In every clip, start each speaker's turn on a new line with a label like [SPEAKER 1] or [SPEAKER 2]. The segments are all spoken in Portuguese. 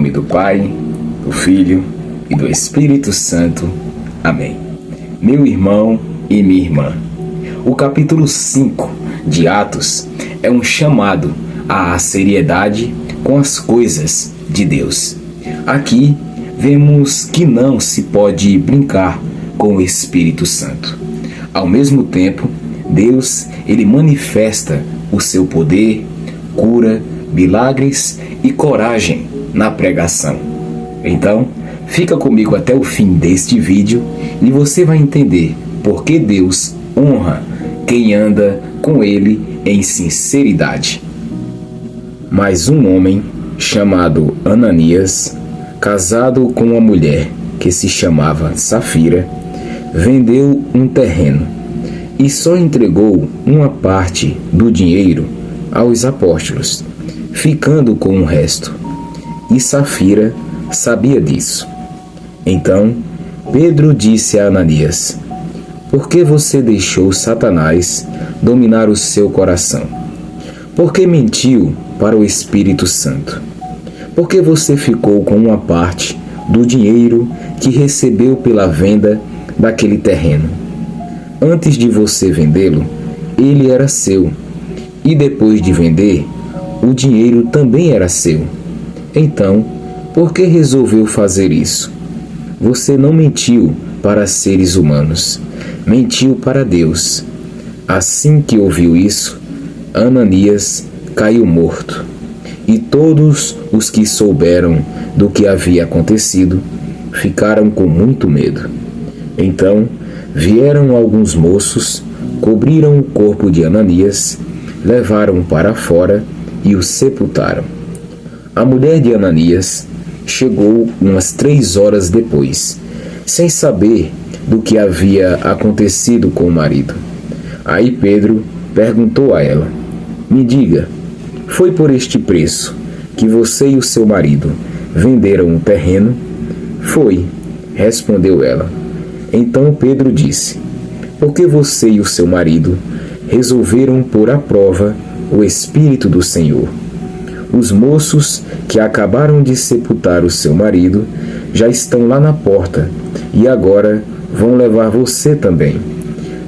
[SPEAKER 1] nome do Pai, do Filho e do Espírito Santo. Amém. Meu irmão e minha irmã, o capítulo 5 de Atos é um chamado à seriedade com as coisas de Deus. Aqui vemos que não se pode brincar com o Espírito Santo. Ao mesmo tempo, Deus, ele manifesta o seu poder, cura, milagres e coragem na pregação. Então, fica comigo até o fim deste vídeo e você vai entender por que Deus honra quem anda com Ele em sinceridade. Mas um homem chamado Ananias, casado com uma mulher que se chamava Safira, vendeu um terreno e só entregou uma parte do dinheiro aos apóstolos, ficando com o resto. E Safira sabia disso. Então Pedro disse a Ananias: por que você deixou Satanás dominar o seu coração? Por que mentiu para o Espírito Santo? Por que você ficou com uma parte do dinheiro que recebeu pela venda daquele terreno? Antes de você vendê-lo, ele era seu, e depois de vender, o dinheiro também era seu. Então, por que resolveu fazer isso? Você não mentiu para seres humanos, mentiu para Deus. Assim que ouviu isso, Ananias caiu morto, e todos os que souberam do que havia acontecido ficaram com muito medo. Então vieram alguns moços, cobriram o corpo de Ananias, levaram-o para fora e o sepultaram. A mulher de Ananias chegou umas 3 horas depois, sem saber do que havia acontecido com o marido. Aí Pedro perguntou a ela: me diga, foi por este preço que você e o seu marido venderam o terreno? Foi, respondeu ela. Então Pedro disse: por que você e o seu marido resolveram pôr à prova o Espírito do Senhor? Os moços que acabaram de sepultar o seu marido já estão lá na porta e agora vão levar você também.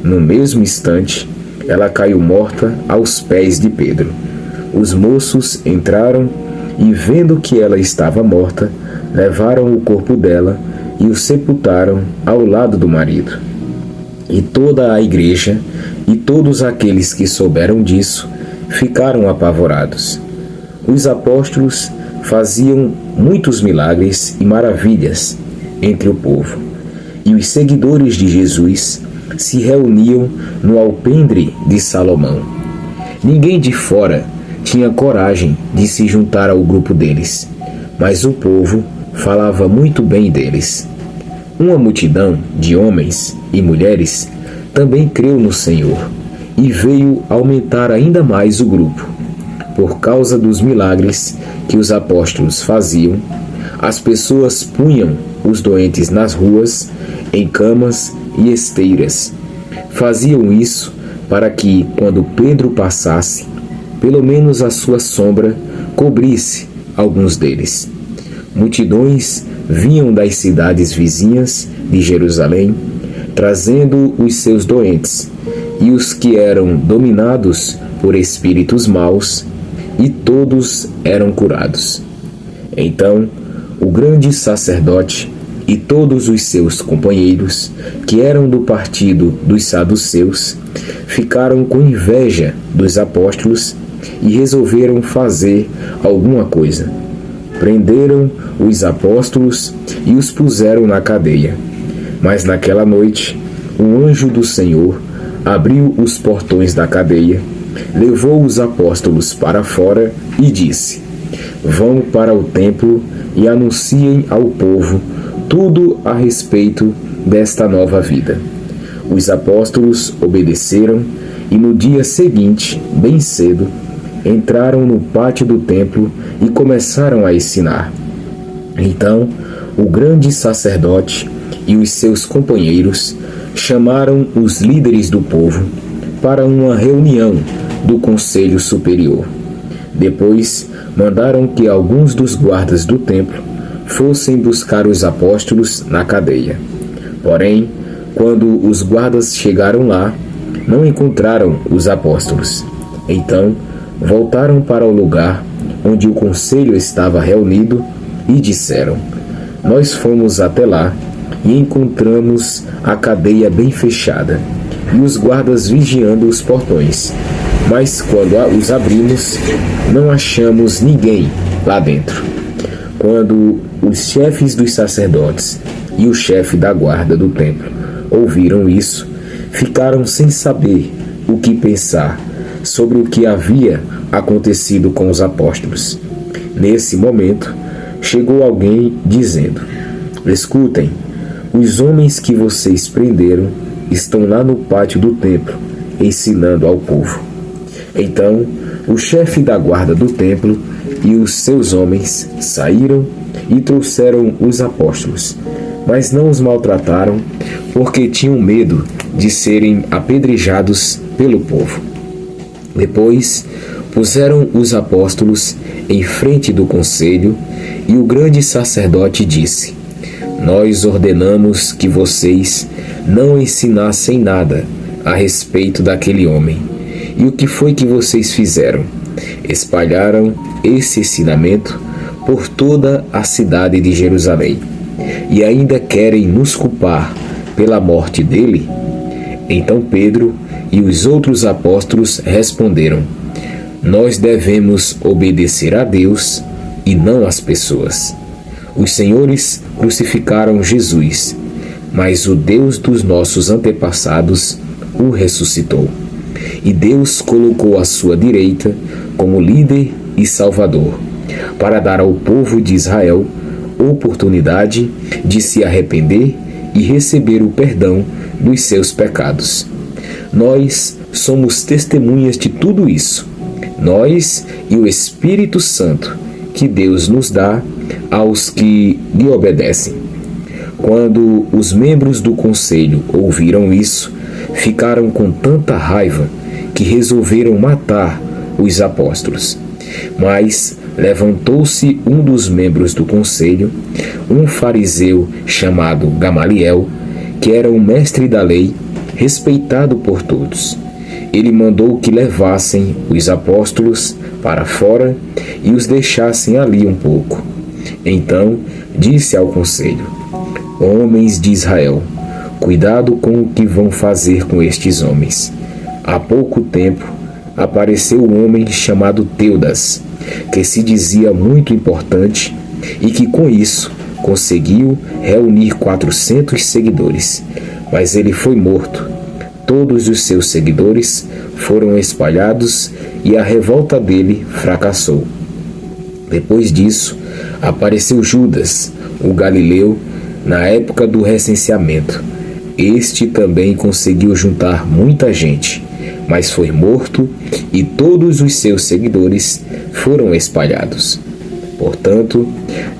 [SPEAKER 1] No mesmo instante, ela caiu morta aos pés de Pedro. Os moços entraram e, vendo que ela estava morta, levaram o corpo dela e o sepultaram ao lado do marido. E toda a igreja e todos aqueles que souberam disso ficaram apavorados. Os apóstolos faziam muitos milagres e maravilhas entre o povo, e os seguidores de Jesus se reuniam no alpendre de Salomão. Ninguém de fora tinha coragem de se juntar ao grupo deles, mas o povo falava muito bem deles. Uma multidão de homens e mulheres também creu no Senhor e veio aumentar ainda mais o grupo. Por causa dos milagres que os apóstolos faziam, as pessoas punham os doentes nas ruas, em camas e esteiras. Faziam isso para que, quando Pedro passasse, pelo menos a sua sombra cobrisse alguns deles. Multidões vinham das cidades vizinhas de Jerusalém, trazendo os seus doentes, e os que eram dominados por espíritos maus, e todos eram curados. Então, o grande sacerdote e todos os seus companheiros, que eram do partido dos saduceus, ficaram com inveja dos apóstolos e resolveram fazer alguma coisa. Prenderam os apóstolos e os puseram na cadeia. Mas naquela noite, um anjo do Senhor abriu os portões da cadeia, levou os apóstolos para fora e disse: vão para o templo e anunciem ao povo tudo a respeito desta nova vida. Os apóstolos obedeceram e no dia seguinte, bem cedo, entraram no pátio do templo e começaram a ensinar. Então, o grande sacerdote e os seus companheiros chamaram os líderes do povo para uma reunião do Conselho Superior. Depois mandaram que alguns dos guardas do templo fossem buscar os apóstolos na cadeia. Porém, quando os guardas chegaram lá, não encontraram os apóstolos. Então, voltaram para o lugar onde o conselho estava reunido e disseram: Nós fomos até lá e encontramos a cadeia bem fechada e os guardas vigiando os portões. Mas quando os abrimos, não achamos ninguém lá dentro. Quando os chefes dos sacerdotes e o chefe da guarda do templo ouviram isso, ficaram sem saber o que pensar sobre o que havia acontecido com os apóstolos. Nesse momento, chegou alguém dizendo: Escutem, os homens que vocês prenderam estão lá no pátio do templo, ensinando ao povo. Então, o chefe da guarda do templo e os seus homens saíram e trouxeram os apóstolos, mas não os maltrataram, porque tinham medo de serem apedrejados pelo povo. Depois, puseram os apóstolos em frente do conselho, e o grande sacerdote disse: Nós ordenamos que vocês não ensinassem nada a respeito daquele homem. E o que foi que vocês fizeram? Espalharam esse ensinamento por toda a cidade de Jerusalém. E ainda querem nos culpar pela morte dele? Então Pedro e os outros apóstolos responderam: Nós devemos obedecer a Deus e não às pessoas. Os senhores crucificaram Jesus, mas o Deus dos nossos antepassados o ressuscitou. E Deus colocou à sua direita como líder e salvador, para dar ao povo de Israel oportunidade de se arrepender e receber o perdão dos seus pecados. Nós somos testemunhas de tudo isso, nós e o Espírito Santo que Deus nos dá aos que lhe obedecem. Quando os membros do conselho ouviram isso, ficaram com tanta raiva que resolveram matar os apóstolos. Mas levantou-se um dos membros do conselho, um fariseu chamado Gamaliel, que era o mestre da lei, respeitado por todos. Ele mandou que levassem os apóstolos para fora e os deixassem ali um pouco. Então disse ao conselho: Homens de Israel, cuidado com o que vão fazer com estes homens. Há pouco tempo apareceu um homem chamado Teudas, que se dizia muito importante e que com isso conseguiu reunir 400 seguidores, mas ele foi morto. Todos os seus seguidores foram espalhados e a revolta dele fracassou. Depois disso, apareceu Judas, o galileu, na época do recenseamento. Este também conseguiu juntar muita gente, mas foi morto e todos os seus seguidores foram espalhados. Portanto,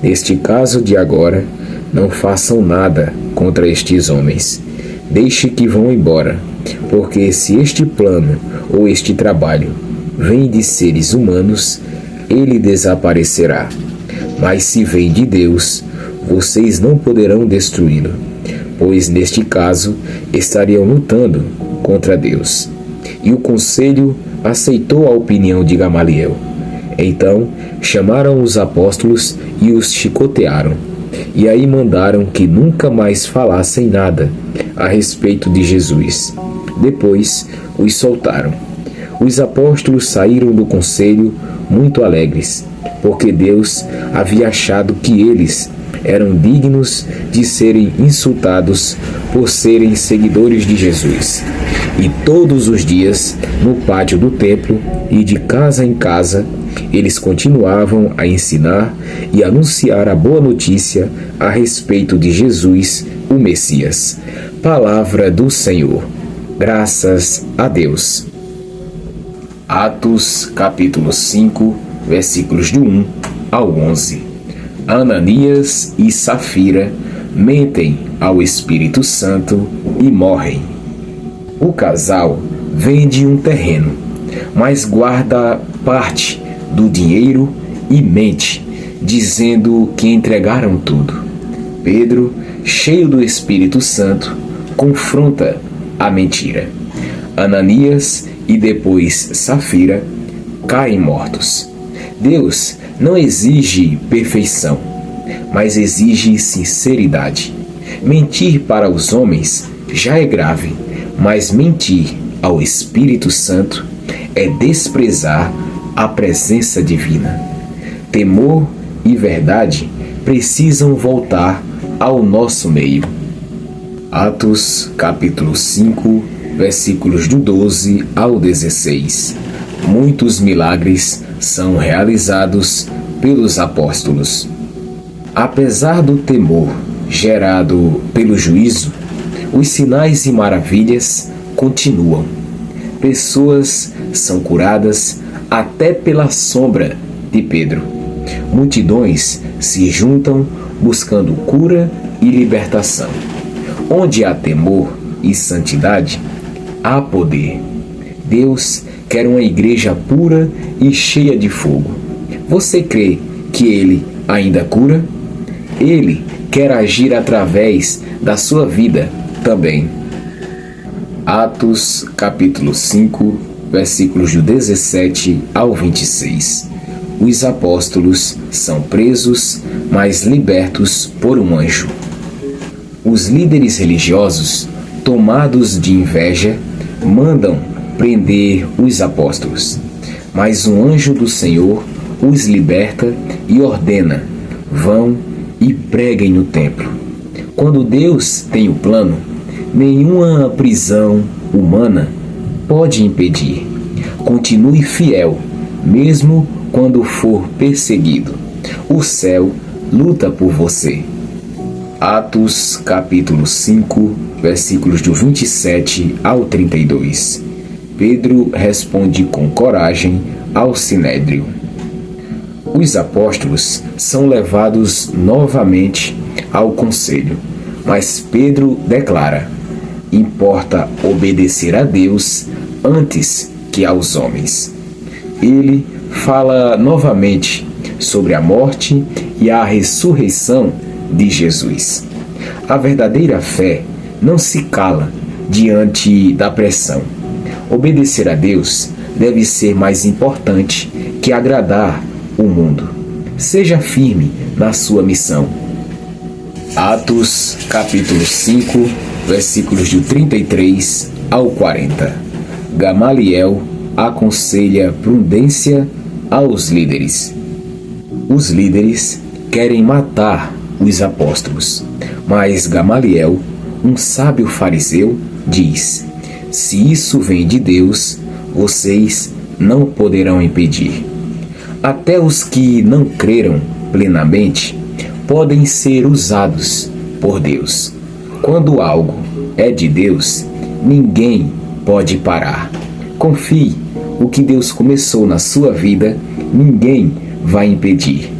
[SPEAKER 1] neste caso de agora, não façam nada contra estes homens. Deixe que vão embora, porque se este plano ou este trabalho vem de seres humanos, ele desaparecerá. Mas se vem de Deus, vocês não poderão destruí-lo, pois neste caso estariam lutando contra Deus. E o conselho aceitou a opinião de Gamaliel. Então chamaram os apóstolos e os chicotearam, e aí mandaram que nunca mais falassem nada a respeito de Jesus. Depois os soltaram. Os apóstolos saíram do conselho muito alegres, porque Deus havia achado que eles eram dignos de serem insultados por serem seguidores de Jesus. E todos os dias, no pátio do templo e de casa em casa, eles continuavam a ensinar e anunciar a boa notícia a respeito de Jesus, o Messias. Palavra do Senhor. Graças a Deus. Atos, capítulo 5, versículos de 1 ao 11. Ananias e Safira mentem ao Espírito Santo e morrem. O casal vende um terreno, mas guarda parte do dinheiro e mente, dizendo que entregaram tudo. Pedro, cheio do Espírito Santo, confronta a mentira. Ananias e depois Safira caem mortos. Deus não exige perfeição, mas exige sinceridade. Mentir para os homens já é grave, mas mentir ao Espírito Santo é desprezar a presença divina. Temor e verdade precisam voltar ao nosso meio. Atos capítulo 5, versículos do 12 ao 16. Muitos milagres são realizados pelos apóstolos. Apesar do temor gerado pelo juízo, os sinais e maravilhas continuam. Pessoas são curadas até pela sombra de Pedro. Multidões se juntam buscando cura e libertação. Onde há temor e santidade, há poder. Deus quer uma igreja pura e cheia de fogo. Você crê que Ele ainda cura? Ele quer agir através da sua vida também. Atos capítulo 5, versículos do 17 ao 26. Os apóstolos são presos, mas libertos por um anjo. Os líderes religiosos, tomados de inveja, mandam prender os apóstolos. Mas um anjo do Senhor os liberta e ordena: vão e preguem no templo. Quando Deus tem o plano, nenhuma prisão humana pode impedir. Continue fiel, mesmo quando for perseguido. O céu luta por você. Atos capítulo 5, versículos do 27 ao 32. Pedro responde com coragem ao Sinédrio. Os apóstolos são levados novamente ao conselho, mas Pedro declara: importa obedecer a Deus antes que aos homens. Ele fala novamente sobre a morte e a ressurreição de Jesus. A verdadeira fé não se cala diante da pressão. Obedecer a Deus deve ser mais importante que agradar o mundo. Seja firme na sua missão. Atos capítulo 5, versículos do 33 ao 40. Gamaliel aconselha prudência aos líderes. Os líderes querem matar os apóstolos, mas Gamaliel, um sábio fariseu, diz: se isso vem de Deus, vocês não poderão impedir. Até os que não creram plenamente podem ser usados por Deus. Quando algo é de Deus, ninguém pode parar. Confie, o que Deus começou na sua vida, ninguém vai impedir.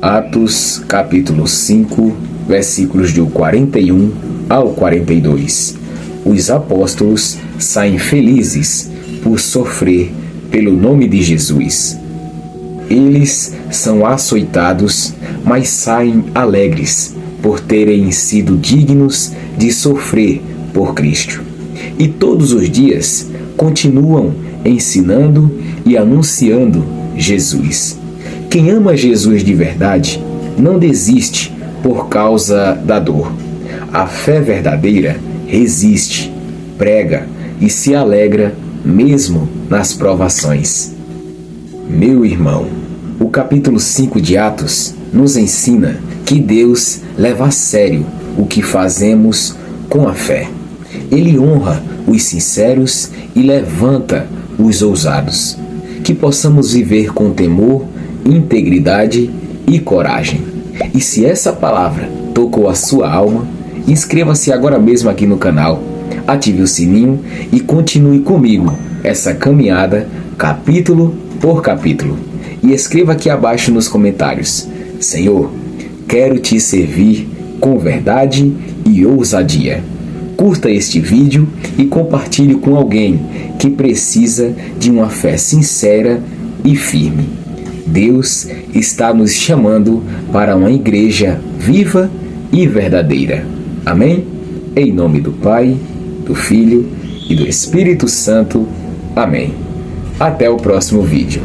[SPEAKER 1] Atos capítulo 5, versículos do 41 ao 42. Os apóstolos saem felizes por sofrer pelo nome de Jesus. Eles são açoitados, mas saem alegres por terem sido dignos de sofrer por Cristo. E todos os dias continuam ensinando e anunciando Jesus. Quem ama Jesus de verdade não desiste por causa da dor. A fé verdadeira resiste, prega e se alegra mesmo nas provações. Meu irmão, o capítulo 5 de Atos nos ensina que Deus leva a sério o que fazemos com a fé. Ele honra os sinceros e levanta os ousados. Que possamos viver com temor, integridade e coragem. E se essa palavra tocou a sua alma, inscreva-se agora mesmo aqui no canal, ative o sininho e continue comigo essa caminhada capítulo por capítulo. E escreva aqui abaixo nos comentários: Senhor, quero te servir com verdade e ousadia. Curta este vídeo e compartilhe com alguém que precisa de uma fé sincera e firme. Deus está nos chamando para uma igreja viva e verdadeira. Amém? Em nome do Pai, do Filho e do Espírito Santo. Amém. Até o próximo vídeo.